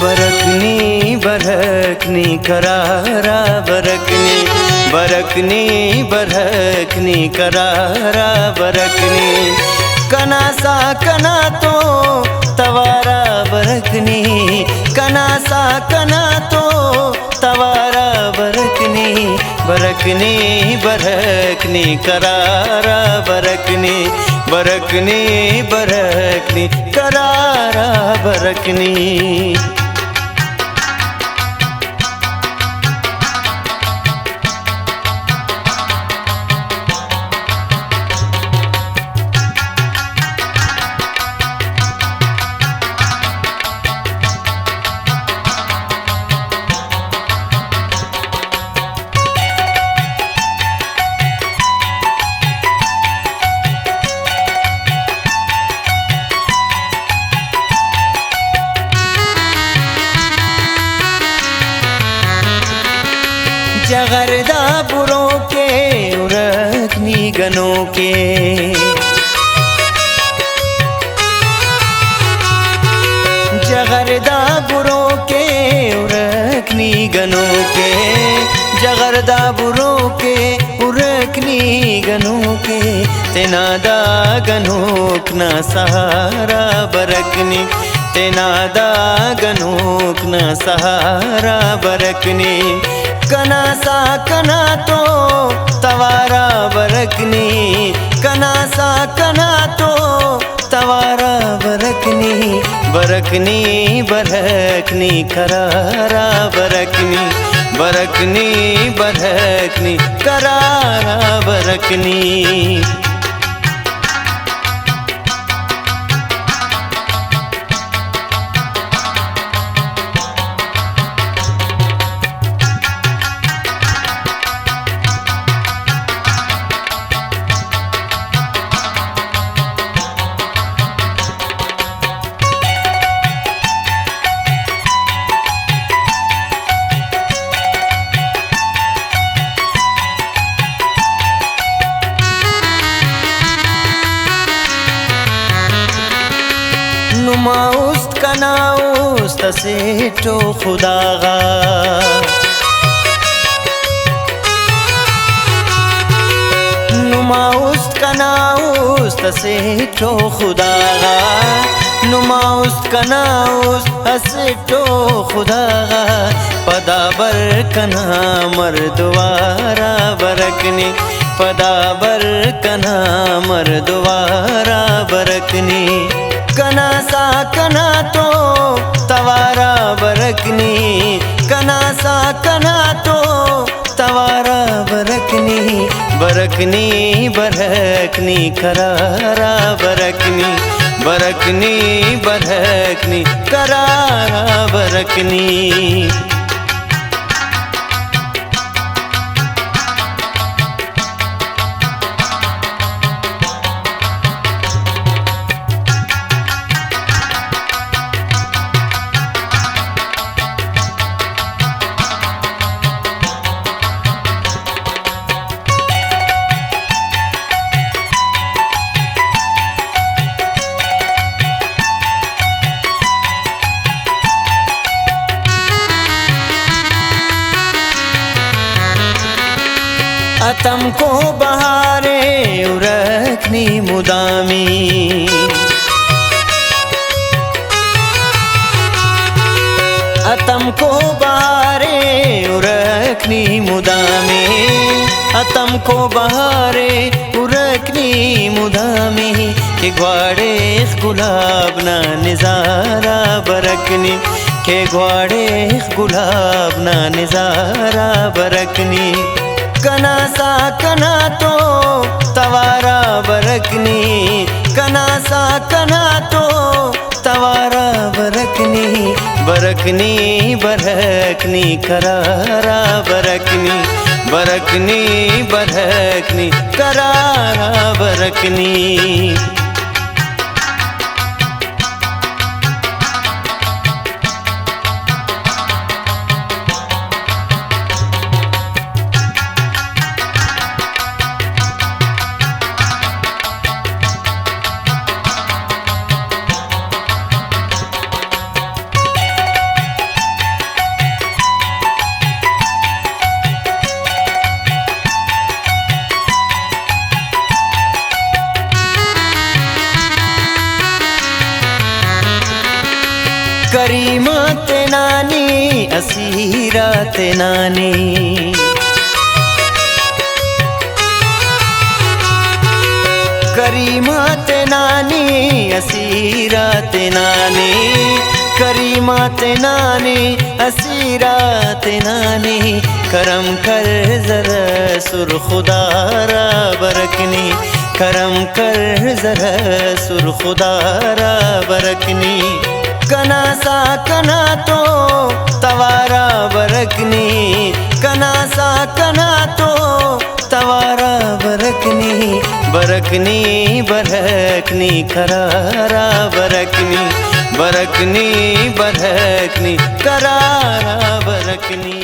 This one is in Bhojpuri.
बरकनी बरकनी करारा बरकनी बरकनी बरकनी करारा बरकनी कना सा कना तो तवारा बरकनी कना सा कना तो तवारा बरकनी बरकनी बरकनी करारा बरकनी बरकनी बरकनी करारा बरकनी। जगरदा बुरों के उरकनी गनों के जगरदा बुरों के उरकनी गनों के जगरदा बुरों के उरकनी गनों के तेनादा गनोक ना सहारा बरकनी तेनादा गनोक ना सहारा बरकनी कना सा कना तो तवारा बरकनी कना सा कना तो तवारा बरकनी बरकनी बरकनी करारा बरकनी बरकनी बरकनी करारा बरकनी। नुमाउस्त कनाउस्त से तो खुदागा नुमाउस्त कनाउस्त से तो खुदागा नुमाउस्त कनाउस्त से तो खुदागा पदाबर कना मर्दवारा बरकनी पदाबर कना मर्दवारा बरकनी कना सा कना तो तवारा बरकनी कना सा कना तो तवारा बरकनी बरकनी बरकनी करारा बरकनी बरकनी बरकनी करारा बरकनी। अतम को बहारे उरकनी मुदामी अतम को बहारे उरकनी मुदामी अतम को बहारे उरकनी मुदामी के ग्वाड़े गुलाब ना निजारा बरकनी के ग्वाड़े गुलाब ना निजारा बरकनी कना सा कना तो तवारा बरकनी कना सा कना तो तवारा बरकनी बरकनी बरकनी करारा बरकनी बरकनी बरकनी करारा बरकनी। करीमा ते नानी असीरा ते नानी करीमा ते नानी असीरा ते नानी करीमा ते नानी असीरा ते नानी करम कर जरा सुर खुदारा बरकनी करम कर जरा सुर खुदारा बरकनी कना सा कना तो तवारा बरकनी कना सा कना तो तवारा बरकनी बरकनी बरकनी करारा बरकनी बरकनी बरकनी करारा बरकनी।